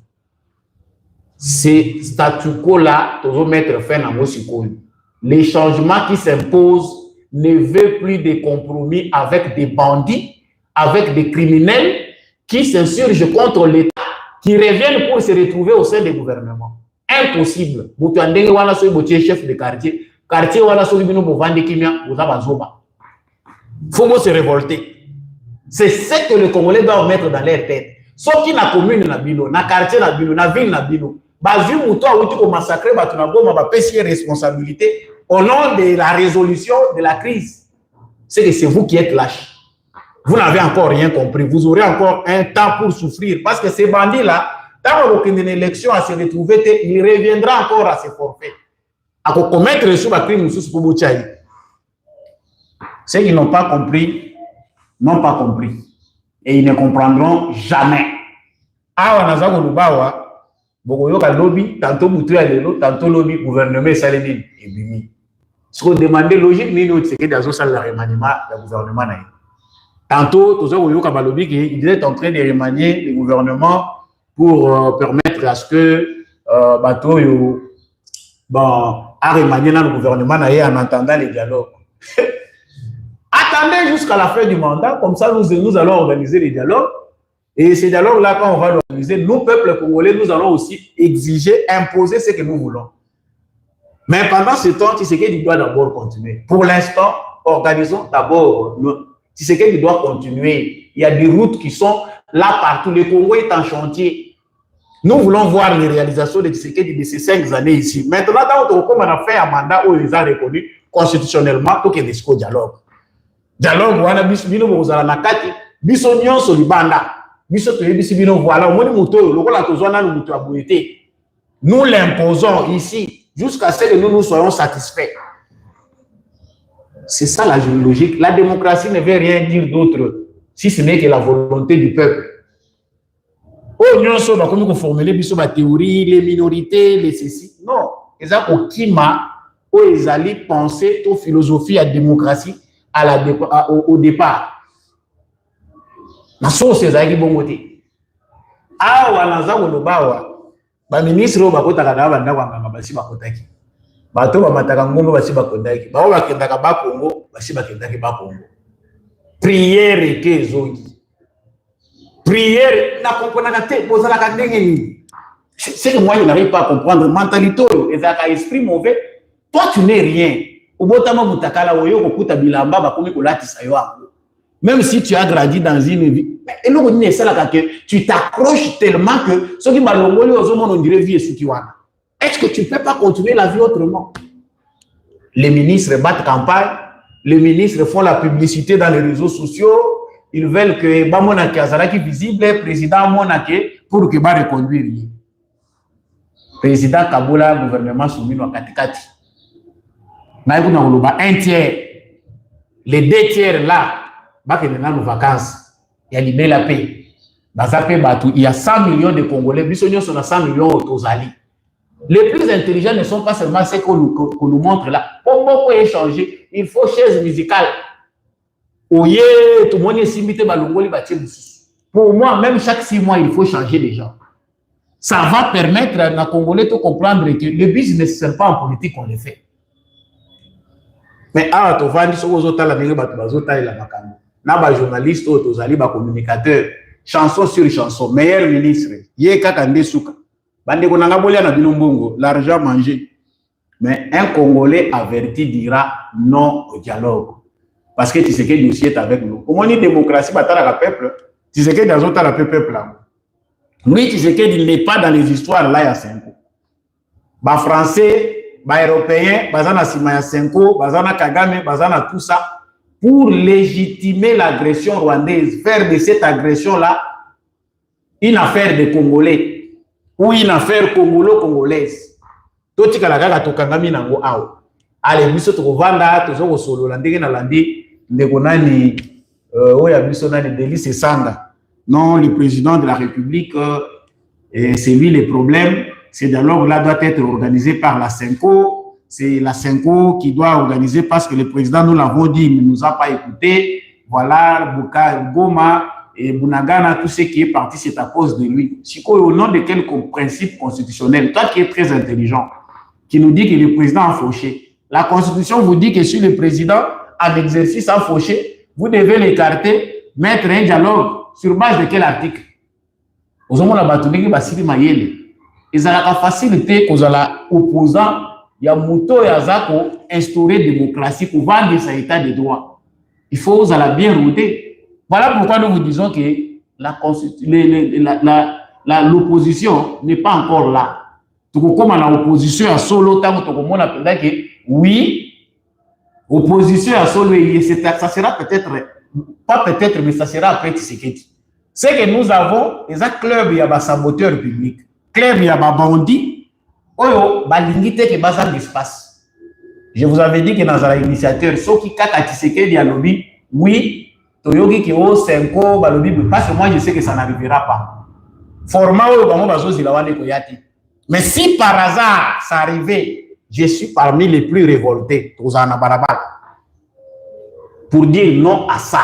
C'est statu quo-là, ils vont mettre fin à Mossiko. Les changements qui s'imposent ne veulent plus de compromis avec des bandits, avec des criminels qui s'insurgent contre l'État, qui reviennent pour se retrouver au sein des gouvernements. Impossible. Boutandenge wana so botier chef de quartier. Quartier wana so bino bovande kimia bozaba zoba. Faut se révolter. C'est ce que les Congolais doivent mettre dans leur tête. Ceux qui na commune na bino, na quartier na bino, na ville na bino, bazu muto a outi ko massacrer batu na boma ba pesi responsabilité au nom de la résolution de la crise. C'est que c'est vous qui êtes lâches. Vous n'avez encore rien compris. Vous aurez encore un temps pour souffrir parce que ces bandits là tant qu'il y a une élection à se retrouver, il reviendra encore à ses forfaits. À commettre sur la crime pour Bouchaï. Ceux qui n'ont pas compris, n'ont pas compris. Et ils ne comprendront jamais. Ah, on a ça, Bawa, Bogoyoka lobby, tantôt Boutou à l'élo, tantôt lobby, gouvernement Salénine et Bimi. Ce qu'on demandait logique, c'est que dans le remaniement, le gouvernement. Tantôt, tout ça, Bogoyoka lobby, il est en train de remanier le gouvernement pour permettre à ce que bateau a remanié dans le gouvernement en entendant les dialogues. Attendez jusqu'à la fin du mandat, comme ça nous allons organiser les dialogues. Et ces dialogues-là, quand on va l'organiser, nous, peuple congolais, nous allons aussi exiger, imposer ce que nous voulons. Mais pendant ce temps, Tshisekedi doit d'abord continuer. Pour l'instant, organisons d'abord. Tshisekedi doit continuer. Il y a des routes qui sont là partout. Le Congo est en chantier. Nous voulons voir les réalisations de Tshisekedi de ces 5 années ici. Maintenant, quand on a fait un mandat où ils ont reconnu constitutionnellement, tout est des dialogue. Dialogue, on a bino bozala nakati, biso nyonso libanda, biso toyebisi bino voilà, omoni muto lokola tozwana no muto aboyete. Nous l'imposons ici jusqu'à ce que nous soyons satisfaits. C'est ça la logique. La démocratie ne veut rien dire d'autre si ce n'est que la volonté du peuple. Oh nyonso ba komi ko formuler biso ba théorie, les minorités, les ceci. Non, eza ko kima o ezali penser to philosophie à démocratie. Au départ. La source est à Gibongote. Ah, Wanaza ou Lobawa, ba ministre ou Bakota Kadava, Basiba Kotaki. Bato Bamatakango, Basiba Kotaki. Bawa Kendaka Bakongo, Basiba Kendaki Bakongo. Prière et Kézogi. Prière, n'a compris pas la Kandengeni. C'est que moi, je n'arrive pas à comprendre. Mentalité, et un esprit mauvais. Toi, tu n'es rien. Même si tu as grandi dans une vie, tu t'accroches tellement que ceux qui m'ont dirait vie est-ce que tu ne peux pas continuer la vie autrement? Les ministres battent campagne, les ministres font la publicité dans les réseaux sociaux, ils veulent que Bamonake Azaraki visible, président Monake, pour que va reconduire. Président Kabula, gouvernement soumis à Katikati. Un tiers, les 2 tiers là, il y a nos vacances, il y a libéré la paix. Il y a 100 millions de Congolais, il y a 100 millions d'Ozali. Les plus intelligents ne sont pas seulement ceux qu'on nous montre là. Comment échanger? Il faut chaise musicale. Pour moi, même chaque 6 mois, il faut changer les gens. Ça va permettre à Congolais de comprendre que le business, ce n'est pas en politique qu'on le fait. Mais ah, tu vas dire que les journalistes, les communicateurs, chanson sur chanson, meilleur ministre, l'argent mangé. Mais un Congolais averti dira non au dialogue. Parce que tu sais que le dossier est avec nous. Comment une démocratie, peuple, tu sais que dans le peuple. Lui, tu sais qu'il n'est pas dans les histoires là, il y a 5 ans. Les Français, les Européens, Bazana Simaya Senko, Bazana Kagame, Bazana tout ça, pour légitimer l'agression rwandaise, faire de cette agression-là une affaire de Congolais ou une affaire congolo-congolaise. Tout ce que la gaga tokangami nango ao. Allez, biso tokovanda, tozo solo landenge na landi, ndekonani oya biso na Délice Sanga. Non, le président de la République, c'est lui le problème. Ce dialogue-là doit être organisé par la CENCO. C'est la CENCO qui doit organiser parce que le président, nous l'avons dit, il ne nous a pas écouté. Voilà, Goma et Bunagana, tout ce qui est parti, c'est à cause de lui. Au nom de quel principe constitutionnel? Toi qui es très intelligent, qui nous dit que le président a fauché. La Constitution vous dit que si le président en exercice a fauché, vous devez l'écarter, mettre un dialogue sur base de quel article? Vous avez la bataille Basili Mayele. Ils ont la facilité qu'ils ont opposant, il y a Mouto et Azako instaurer la démocratie pour vendre cet état de droit. Il faut vous allez bien router. Voilà pourquoi nous vous disons que l'opposition n'est pas encore là. Tout comme l'opposition à solo, tant que on a que oui, opposition à solo, ça sera peut-être, pas peut-être, mais ça sera après Tshisekedi. C'est que nous avons des clubs, il y a des saboteurs publics. Club, il y a des bandits. Oyo, balingite ke bazar l'espace. Je vous avais dit que dans l'initiateur, ceux qui kaka Tshisekedi à lobby, oui, toyogi ki o 5 ans, balobi, parce que moi je sais que ça n'arrivera pas. Format oyo bango bazo zilawane koyati. Mais si par hasard ça arrivait, je suis parmi les plus révoltés. Tozana barabara. Pour dire non à ça.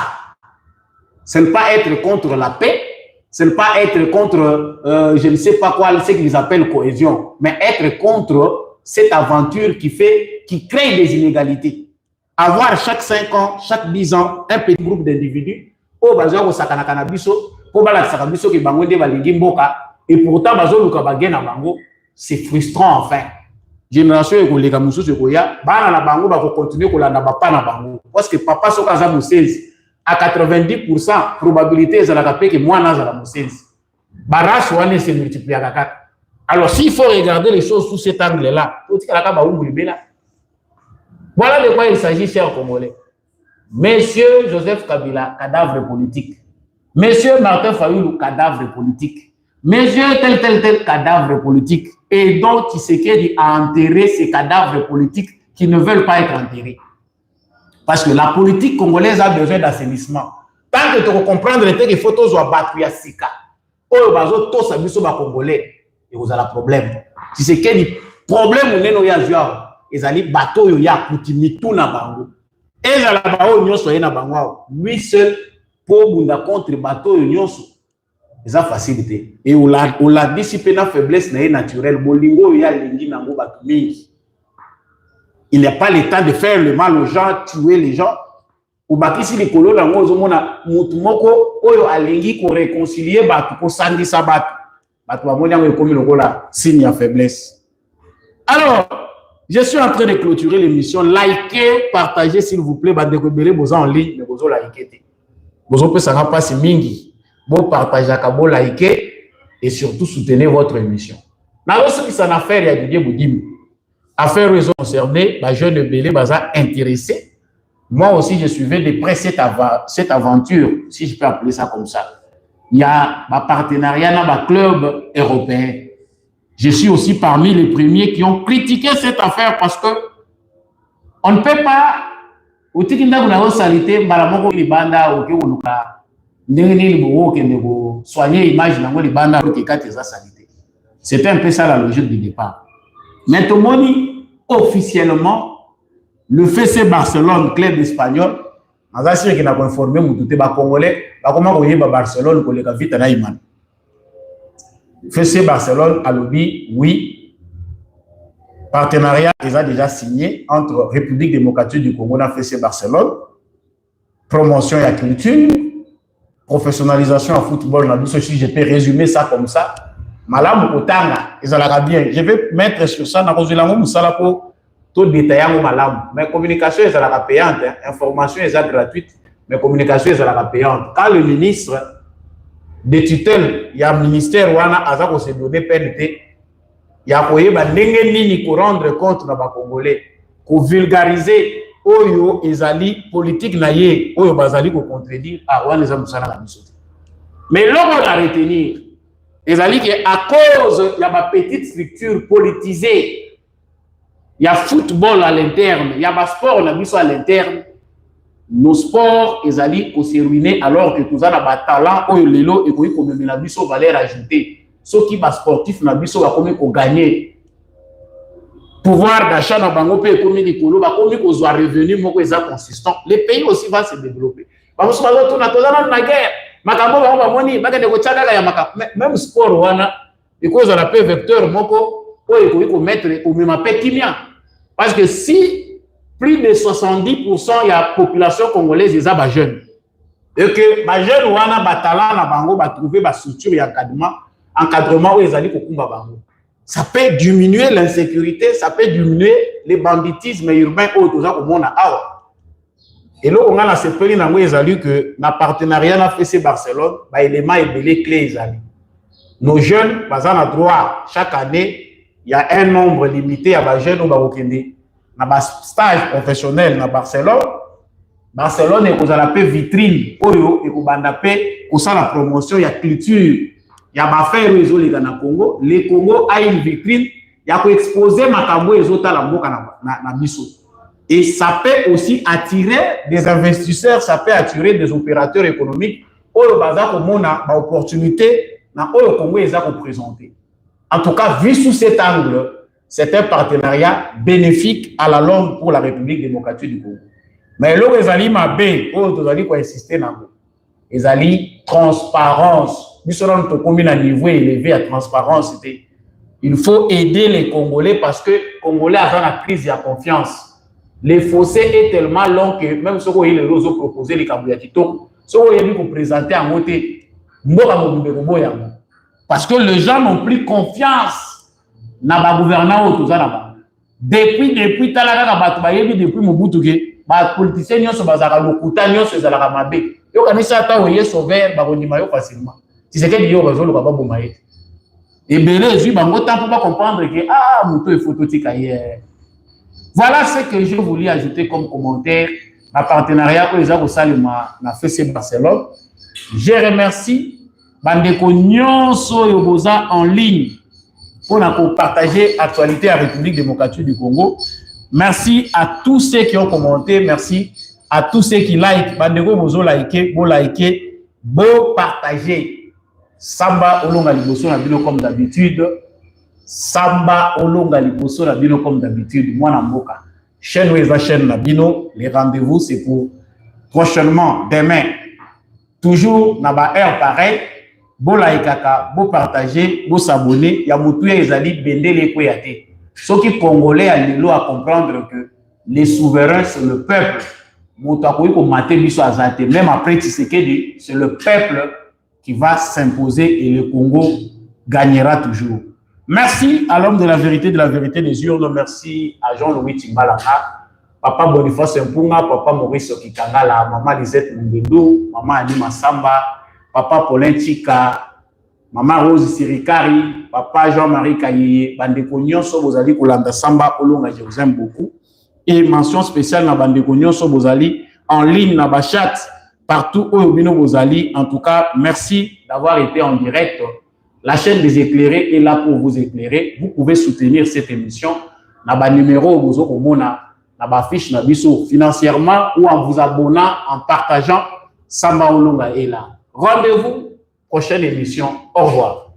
Ce n'est pas être contre la paix, ce n'est pas être contre, je ne sais pas quoi, ce qu'ils appellent cohésion, mais être contre cette aventure qui crée des inégalités. avoir chaque 5 ans, chaque 10 ans, un petit groupe d'individus, au bazar au sakana canabiso, au balak sakabiso qui bango de balingi mboka, et pourtant bazo luka bagen na bango, c'est frustrant enfin. Génération école comme mususu koya, bana na bango ba ko continuer ko landa papa na bango. Parce que papa soka za mo 16 à 90% probabilité za la kapé que moi na za la mo 16. Barache wane se multiplier à 4. Alors s'il faut regarder les choses sous cet angle-là, voilà de quoi il s'agit, chers Congolais. Monsieur Joseph Kabila, cadavre politique. Monsieur Martin Fayulu, cadavre politique. Monsieur tel cadavre politique. Et donc, Tshisekedi a enterré ces cadavres politiques qui ne veulent pas être enterrés. Parce que la politique congolaise a besoin d'assainissement. Tant que tu comprends que les photos sont battues à Sika, ou bazo to sabiso ba Congolais, et vous avez un problème. Tshisekedi, problème ou neno ya joueur. Ezali bateau yo ya kutimitu na bango. Ezala bao nyonso na bango. Lui seul pour bunda contre bateau yo nyonso. Eza facilité. Et on l'a dissipé na faiblesse na naturelle. Bolingo ya lingi nango batu mingi. Il n'y a pas le temps de faire le mal aux gens, tuer les gens. Ou bakisi likolo na ngo zomona mutu moko oyo alingi ko réconcilier batu ko sandisa batu. Batu ba moni ngo komi lokola signe ya faiblesse. Alors, je suis en train de clôturer l'émission. Likez, partagez s'il vous plaît. Bandekobele boza en ligne, mais bozo likez. Bozo peut ça pas si mingi. Bon partagez, bon likez et surtout soutenez votre émission. Dans ce qui s'en affaire, il y a Didier Boudim. Affaire raison concernée, bah jeune belé baza intéressé. Moi aussi, je suivais de près cette aventure, si je peux appeler ça comme ça. Il y a un partenariat dans un club européen. Je suis aussi parmi les premiers qui ont critiqué cette affaire parce que on ne peut pas au tikinda kuna salité balamoko libanda oke oluka ndenge libo ke ndeko soigner image nango libanda oke kateza salité. C'était un peu ça la logique du départ. Maintenant officiellement le FC Barcelone club espagnol aza sûr qu'il n'a pas informé mututé ba congolais ba comment koyeba Barcelone ko leka vite na imane. FC Barcelone a lobby, oui. Partenariat est déjà signé entre République démocratique du Congo et FC Barcelone. Promotion et culture. Professionnalisation en football. Si je peux résumer ça comme ça. Malam Otanga, ils ont bien. Je vais mettre sur ça dans le pour tout détailler malam. Mais communication est payante. Information est gratuite. Mais communication est payante. Quand le ministre des tutelles, il y a un ministère wana azako se donner PNT. Il y a koyeba ndenge nini ko rendre compte na ba Congolais, ko vulgariser oyo ezali politique na ye, oyo bazali ko contredire a wana za musana la biso. Mais l'homme à retenir ezali que à cause il y a ma petite structure politisée, il y a football à l'interne, il y a ba sport na biso à l'interne. Nos sports, ils allaient se ruiner alors que tous avons des talents, ou lelo et qu'on a mis biso valeur ajoutée. Ceux qui sont sportifs, na biso va comme qu'on gagne. Pouvoir d'achat na bango pe comme ni kolo, va comme qu'on soit revenu moko eza consistant. Les pays aussi vont se développer. Parce que nous avons na guerre. Makambo ba moni, ba de ko tchaka ya makambo. Même sport wana, et cause la paix vecteur moko, ou qu'on mettre au même paix kimia. Parce que si plus de 70% de la population congolaise est jeune. Et que les jeunes wana ba talent na bango ba trouver ba structure et encadrement où ils allaient kokumba bango. Ça peut diminuer l'insécurité, ça peut diminuer les banditismes urbains au toza ko mona awa. Et là on a ce pays na ils allaient que na partenariat na FC Barcelone ba élément et belé clé ils allaient. Nos jeunes bazan a droit chaque année il y a un nombre limité à ba jeunes au ba okende. Dans un stage professionnel dans Barcelone, Barcelone est la paix vitrine, Oyo et Kobanda paix, la promotion, il y a culture, il y a affaire réseau les Ghana Congo, les Congo a une vitrine, il y a exposer Makambo et Zota la Mboka na biso. Et ça peut aussi attirer des investisseurs, ça peut attirer des opérateurs économiques, Oyo baza komona ba opportunité na Oyo Congo eza ko présenter. En tout cas, vu sous cet angle, c'est un partenariat bénéfique à la longue pour la République démocratique du Congo. Mais là, les alliés mabé, les alliés qui insister dans les alliés transparence. Nous sommes à un niveau élevé à transparence. Il faut aider les Congolais parce que les Congolais ont une crise de confiance. Le fossé est tellement long que même si vous avez les autres proposés, les Kabouyakito, si vous avez vous présenter en côté, parce que les gens n'ont plus confiance dans le gouvernement. Depuis depuis Mobutu, les politiciens ne sont pas les yo kanisa ta oye sauver ba kondima yo facilement si c'est que yo bazolo ba bomaye et belé zui bango temps pour pas comprendre que ah moto et photo tika hier. Voilà ce que je voulais ajouter comme commentaire à partenariat pour les gens au Salima na FC Barcelone. Je remercie bandeko nyonso yo boza en ligne pour partager l'actualité à la République démocratique du Congo. Merci à tous ceux qui ont commenté, merci à tous ceux qui like, bandeko bozo liker, bo partager. Samba olonga liboso na bino comme d'habitude. Samba olonga liboso na bino comme d'habitude. Moi na mboka. Chaîne Weza chaîne na bino. Les rendez-vous c'est pour prochainement demain. Toujours na ba heure pareil. Bo likaka, bo partager, bo s'abonner. Ya mutu ya ezali bendele ko yate. Ceux qui congolais à l'élo à comprendre que les souverains c'est le peuple. Même après Tshisekedi, c'est le peuple qui va s'imposer et le Congo gagnera toujours. Merci à l'homme de la vérité des urnes. Merci à Jean-Louis Timbalanga, Papa Boniface Mpunga, Papa Maurice Okikangala, Maman Lisette Mungendo, Maman Ali Massamba, Papa Paulin Chika, Maman Rose Sirikari, Papa Jean-Marie Kaye, Bandeko Nyonso Bozali Kolanda Samba, Olonga, je vous aime beaucoup. Et mention spéciale na Bandeko Nyonso Bozali en ligne na Bachat partout où Obino Bozali. En tout cas, merci d'avoir été en direct. La chaîne des éclairés est là pour vous éclairer. Vous pouvez soutenir cette émission na ba numéro bozo komona na ba fiche na biso financièrement ou en vous abonnant, en partageant. Samba Olonga est là. Rendez-vous prochaine émission. Au revoir.